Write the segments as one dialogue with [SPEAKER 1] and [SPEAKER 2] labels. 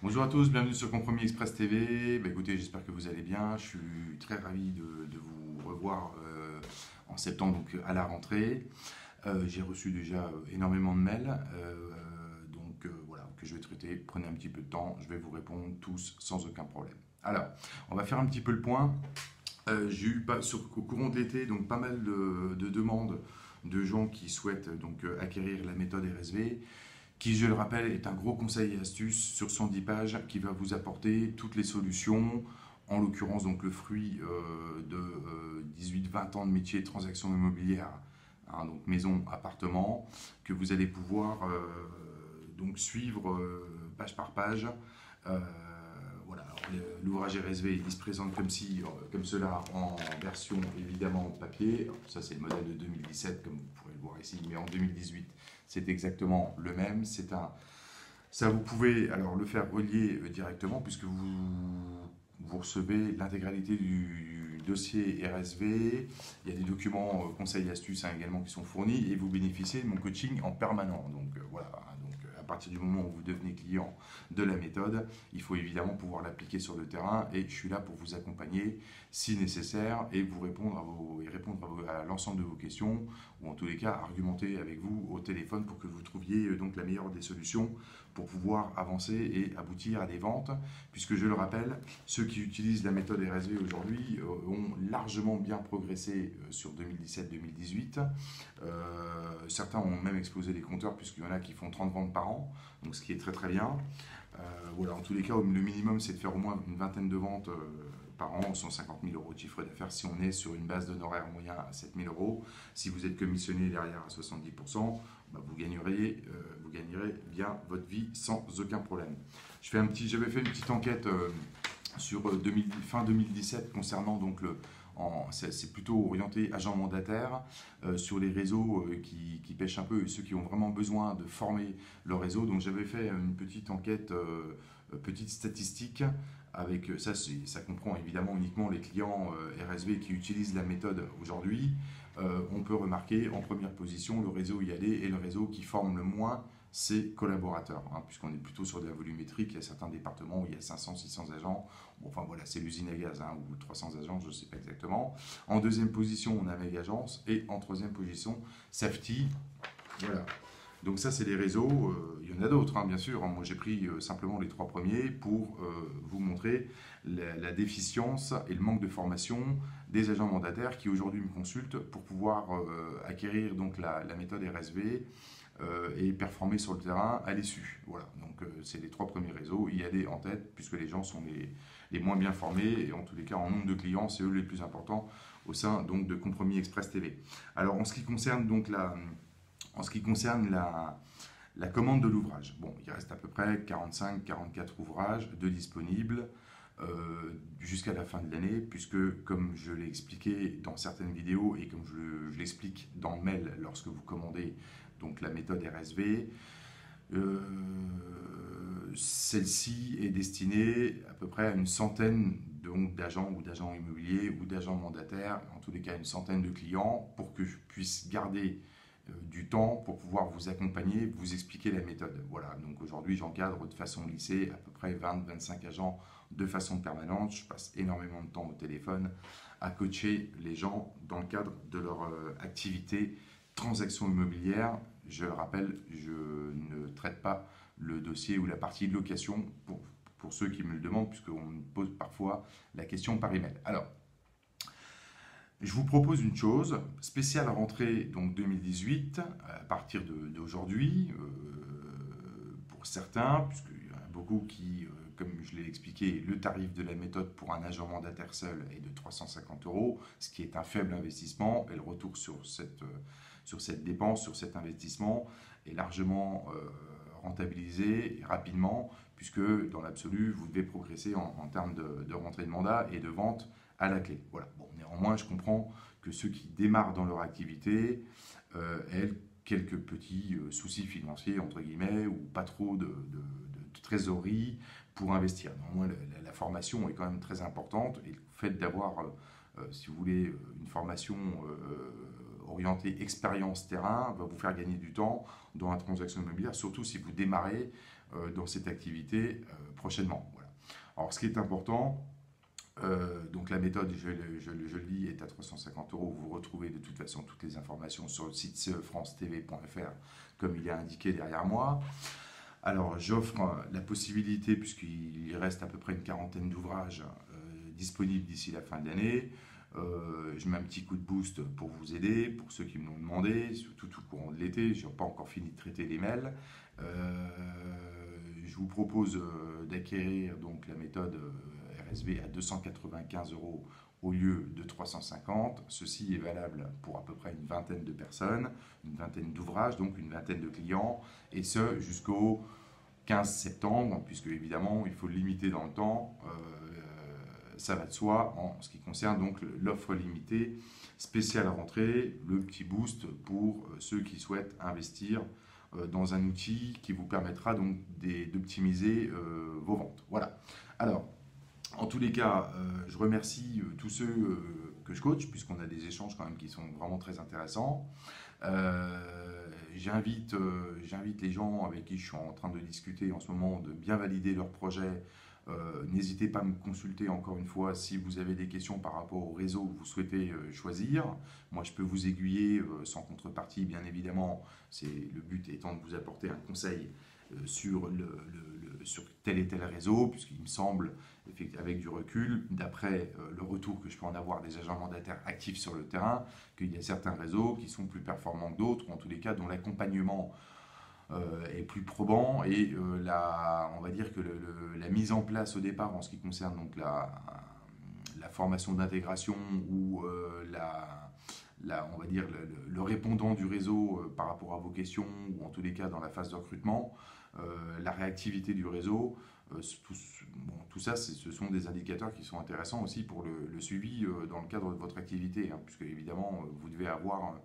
[SPEAKER 1] Bonjour à tous, bienvenue sur Compromis Express TV. Écoutez, j'espère que vous allez bien. Je suis très ravi de vous revoir en septembre, donc à la rentrée. J'ai reçu déjà énormément de mails, voilà, que je vais traiter. Prenez un petit peu de temps, je vais vous répondre tous sans aucun problème. Alors, on va faire un petit peu le point. J'ai eu au courant de l'été donc pas mal de demandes de gens qui souhaitent acquérir la méthode RSV qui, je le rappelle, est un gros conseil et astuce sur 110 pages qui va vous apporter toutes les solutions, en l'occurrence donc le fruit de 18-20 ans de métier de transaction immobilière, hein, donc maison, appartement, que vous allez pouvoir donc suivre page par page. Euh, voilà, l'ouvrage RSV il se présente comme cela en version évidemment papier. Alors, ça c'est le modèle de 2017 comme vous pourrez le voir ici, mais en 2018 c'est exactement le même. Ça vous pouvez alors le faire relier directement puisque vous recevez l'intégralité du dossier RSV. Il y a des documents conseils et astuces également qui sont fournis et vous bénéficiez de mon coaching en permanent. Donc voilà, à partir du moment où vous devenez client de la méthode, il faut évidemment pouvoir l'appliquer sur le terrain et je suis là pour vous accompagner si nécessaire et vous répondre à l'ensemble de vos questions ou en tous les cas argumenter avec vous au téléphone pour que vous trouviez donc la meilleure des solutions pour pouvoir avancer et aboutir à des ventes, puisque je le rappelle, ceux qui utilisent la méthode RSV aujourd'hui ont largement bien progressé sur 2017-2018. Certains ont même explosé les compteurs, puisqu'il y en a qui font 30 ventes par an, donc ce qui est très très bien. Voilà, en tous les cas, le minimum, c'est de faire au moins une vingtaine de ventes par an, 150 000 euros de chiffre d'affaires si on est sur une base d'honoraires moyen à 7 000 euros. Si vous êtes commissionné derrière à 70%, vous gagnerez bien votre vie sans aucun problème. J'avais fait une petite enquête sur fin 2017 concernant donc c'est plutôt orienté agent mandataire sur les réseaux qui pêchent un peu et ceux qui ont vraiment besoin de former leur réseau. Donc j'avais fait une petite enquête, petite statistique avec ça comprend évidemment uniquement les clients RSV qui utilisent la méthode aujourd'hui. On peut remarquer en première position le réseau YAD et le réseau qui forme le moins ses collaborateurs, hein, puisqu'on est plutôt sur de la volumétrie. Il y a certains départements où il y a 500, 600 agents. Bon, enfin voilà, c'est l'usine à gaz, hein, ou 300 agents, je ne sais pas exactement. En deuxième position, on a Megagence et en troisième position, Safety. Voilà. Donc ça, c'est les réseaux. Il y en a d'autres, hein, bien sûr. Moi, j'ai pris simplement les trois premiers pour vous montrer la déficience et le manque de formation des agents mandataires qui aujourd'hui me consultent pour pouvoir acquérir donc la méthode RSV et performer sur le terrain à l'issue. Voilà, donc c'est les trois premiers réseaux. Il y a des en tête puisque les gens sont les moins bien formés et en tous les cas en nombre de clients, c'est eux les plus importants au sein donc de Compromis Express TV. Alors en ce qui concerne donc la commande de l'ouvrage, bon, il reste à peu près 45-44 ouvrages de disponibles jusqu'à la fin de l'année, puisque comme je l'ai expliqué dans certaines vidéos et comme je l'explique dans le mail lorsque vous commandez donc la méthode RSV, celle-ci est destinée à peu près à une centaine d'agents ou d'agents immobiliers ou d'agents mandataires, en tous les cas une centaine de clients, pour que je puisse garder du temps pour pouvoir vous accompagner, vous expliquer la méthode. Voilà, donc aujourd'hui j'encadre de façon lissée à peu près 20-25 agents de façon permanente. Je passe énormément de temps au téléphone à coacher les gens dans le cadre de leur activité transaction immobilière. Je le rappelle, je ne traite pas le dossier ou la partie de location pour ceux qui me le demandent, puisqu'on me pose parfois la question par email. Alors, je vous propose une chose, spéciale rentrée donc 2018, à partir d'aujourd'hui, pour certains, puisqu'il y en a beaucoup qui, comme je l'ai expliqué, le tarif de la méthode pour un agent mandataire seul est de 350 euros, ce qui est un faible investissement, et le retour sur cette dépense, sur cet investissement, est largement rentabilisé rapidement, puisque dans l'absolu, vous devez progresser en termes de rentrée de mandat et de vente à la clé. Voilà. Bon, néanmoins, je comprends que ceux qui démarrent dans leur activité aient quelques petits soucis financiers, entre guillemets, ou pas trop de trésorerie pour investir. Néanmoins, la formation est quand même très importante et le fait d'avoir, si vous voulez, une formation orientée expérience terrain va vous faire gagner du temps dans la transaction immobilière, surtout si vous démarrez dans cette activité prochainement. Voilà. Alors, ce qui est important, donc la méthode, je le dis, est à 350 euros. Vous retrouvez de toute façon toutes les informations sur le site france-tv.fr, comme il est indiqué derrière moi. Alors, j'offre la possibilité, puisqu'il reste à peu près une quarantaine d'ouvrages disponibles d'ici la fin de l'année. Je mets un petit coup de boost pour vous aider, pour ceux qui me l'ont demandé, surtout tout au courant de l'été. Je n'ai pas encore fini de traiter les mails. Je vous propose d'acquérir donc la méthode RSV à 295 euros au lieu de 350. Ceci est valable pour à peu près une vingtaine de personnes, une vingtaine d'ouvrages, donc une vingtaine de clients, et ce jusqu'au 15 septembre, puisque évidemment il faut le limiter dans le temps. Ça va de soi en ce qui concerne donc l'offre limitée spéciale rentrée, le petit boost pour ceux qui souhaitent investir dans un outil qui vous permettra donc d'optimiser vos ventes. Voilà. Alors, en tous les cas, je remercie tous ceux que je coach, puisqu'on a des échanges quand même qui sont vraiment très intéressants. J'invite les gens avec qui je suis en train de discuter en ce moment de bien valider leur projet. N'hésitez pas à me consulter encore une fois si vous avez des questions par rapport au réseau que vous souhaitez choisir. Moi, je peux vous aiguiller sans contrepartie, bien évidemment. Le but étant de vous apporter un conseil sur tel et tel réseau, puisqu'il me semble, avec du recul, d'après le retour que je peux en avoir des agents mandataires actifs sur le terrain, qu'il y a certains réseaux qui sont plus performants que d'autres, ou en tous les cas dont l'accompagnement est plus probant, et on va dire que la mise en place au départ en ce qui concerne donc la formation d'intégration ou on va dire le répondant du réseau par rapport à vos questions, ou en tous les cas dans la phase de recrutement, la réactivité du réseau, tout ça, ce sont des indicateurs qui sont intéressants aussi pour le suivi dans le cadre de votre activité, hein, puisque évidemment vous devez avoir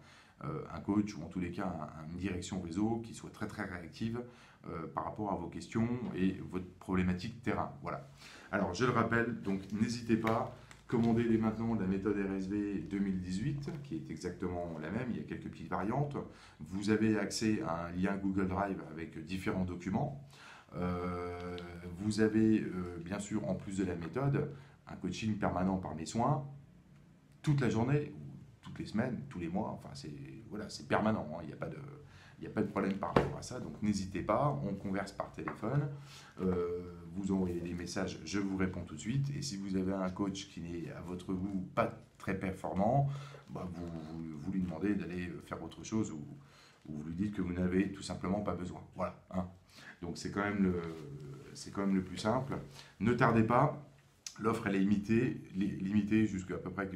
[SPEAKER 1] un coach, ou en tous les cas une direction réseau qui soit très très réactive par rapport à vos questions et votre problématique terrain. Voilà. Alors je le rappelle, donc n'hésitez pas, commandez dès maintenant la méthode RSV 2018 qui est exactement la même, il y a quelques petites variantes. Vous avez accès à un lien Google Drive avec différents documents. Vous avez bien sûr, en plus de la méthode, un coaching permanent par mes soins toute la journée, toutes les semaines, tous les mois, enfin c'est permanent, hein, il n'y a pas de problème par rapport à ça, donc n'hésitez pas, on converse par téléphone, vous envoyez des messages, je vous réponds tout de suite, et si vous avez un coach qui n'est à votre goût pas très performant, bah vous lui demandez d'aller faire autre chose, ou vous lui dites que vous n'avez tout simplement pas besoin. Voilà, hein. Donc c'est quand même le plus simple. Ne tardez pas, l'offre elle est limitée jusqu'à peu près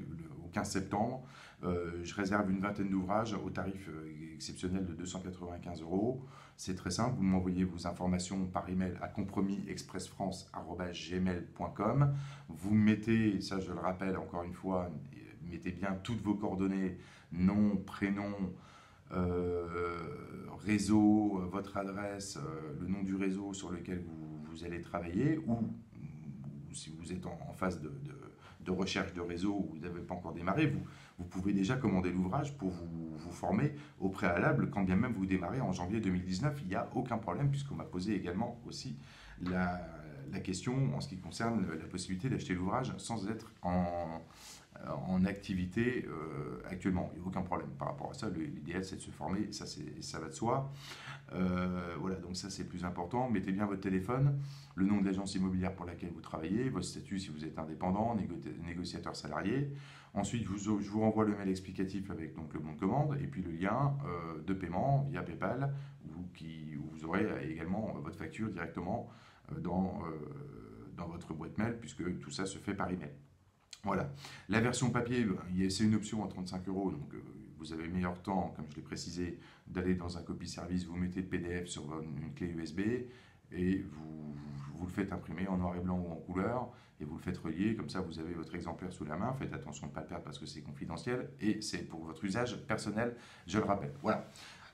[SPEAKER 1] au 15 septembre. Je réserve une vingtaine d'ouvrages au tarif exceptionnel de 295 euros. C'est très simple, vous m'envoyez vos informations par email à compromisexpressfrance@gmail.com. Vous mettez, ça je le rappelle encore une fois, mettez bien toutes vos coordonnées, nom, prénom, réseau, votre adresse, le nom du réseau sur lequel vous allez travailler, ou si vous êtes en phase de recherche de réseau ou vous n'avez pas encore démarré, vous pouvez déjà commander l'ouvrage pour vous former au préalable, quand bien même vous démarrez en janvier 2019, il n'y a aucun problème, puisqu'on m'a posé également aussi la question en ce qui concerne la possibilité d'acheter l'ouvrage sans être en activité actuellement. Il n'y a aucun problème par rapport à ça. L'idéal, c'est de se former, ça va de soi. Voilà, donc ça, c'est le plus important. Mettez bien votre téléphone, le nom de l'agence immobilière pour laquelle vous travaillez, votre statut si vous êtes indépendant, négociateur salarié. Ensuite, je vous renvoie le mail explicatif avec donc, le bon de commande, et puis le lien de paiement via PayPal, où vous aurez également votre facture directement dans votre boîte mail, puisque tout ça se fait par email. Voilà. La version papier, c'est une option à 35 euros, donc vous avez meilleur temps, comme je l'ai précisé, d'aller dans un copy service, vous mettez le PDF sur une clé USB et vous le faites imprimer en noir et blanc ou en couleur, et vous le faites relier, comme ça vous avez votre exemplaire sous la main. Faites attention de ne pas le perdre parce que c'est confidentiel et c'est pour votre usage personnel, je le rappelle. Voilà.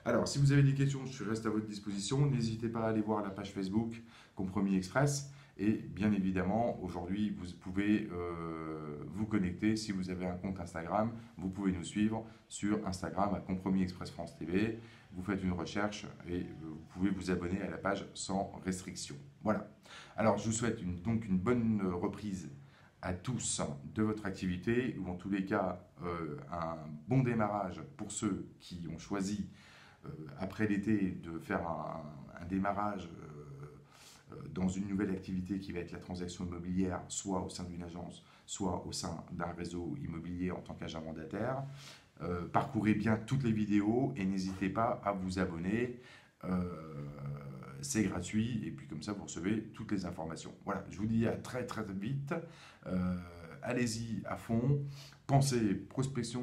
[SPEAKER 1] Alors, si vous avez des questions, je reste à votre disposition. N'hésitez pas à aller voir la page Facebook Compromis Express. Et bien évidemment, aujourd'hui, vous pouvez vous connecter. Si vous avez un compte Instagram, vous pouvez nous suivre sur Instagram à Compromis Express France TV. Vous faites une recherche et vous pouvez vous abonner à la page sans restriction. Voilà. Alors, je vous souhaite donc une bonne reprise à tous de votre activité, ou en tous les cas, un bon démarrage pour ceux qui ont choisi, après l'été, de faire un démarrage dans une nouvelle activité qui va être la transaction immobilière, soit au sein d'une agence, soit au sein d'un réseau immobilier en tant qu'agent mandataire. Parcourez bien toutes les vidéos et n'hésitez pas à vous abonner. C'est gratuit et puis comme ça vous recevez toutes les informations. Voilà, je vous dis à très très vite. Allez-y à fond. Pensez prospection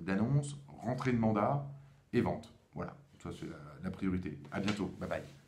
[SPEAKER 1] d'annonces, rentrée de mandat et vente. Voilà, ça c'est la priorité. À bientôt. Bye bye.